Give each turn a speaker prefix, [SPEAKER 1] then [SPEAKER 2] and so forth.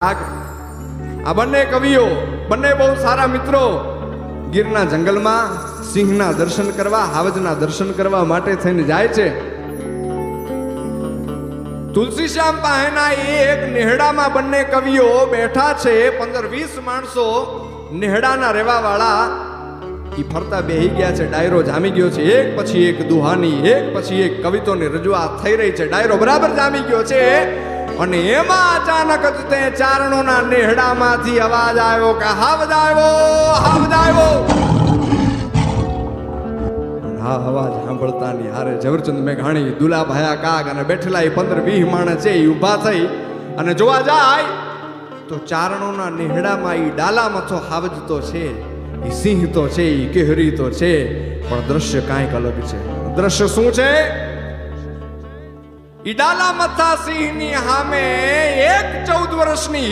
[SPEAKER 1] આ બંને કવિઓ બંને બહુ સારા મિત્રો ગીરના જંગલમાં સિંહના દર્શન કરવા હાવજના દર્શન કરવા માટે થઈને જાય છે। તુલસીશ્યામ પાસેના એક નેહડામાં બંને કવિઓ બેઠા છે। 15-20 માણસો નેહડાના રહેવા વાળા ઈ ફરતા બેહી ગયા છે। ડાયરો જામી ગયો છે। એક પછી એક દુહાની એક પછી એક કવિતાની રજૂઆત થઈ રહી છે। ડાયરો બરાબર જામી ગયો છે અને એમાં અચાનક જ તે ચારણોના નેહડામાંથી અવાજ આવ્યો કે હાવજ આવ્યો, હાવજ આવ્યો। આ અવાજ સાંભળતા ની હારે ઝવેરચંદ મેઘાણી, દુલાભાયા કાગ અને બેઠેલા એ 15-20 માણસ છે એ ઊભા થઈ અને જોવા જાય તો ચારણોના નેહડામાં ઈ ડાલામાં તો હાવજ તો છે, ઈ સિંહ તો છે, ઈ કેહરી તો છે, પણ દ્રશ્ય કાંઈક અલગ છે। દ્રશ્ય શું છે? ઈ ડાલા મથા સિંહની સામે એક 14 વર્ષની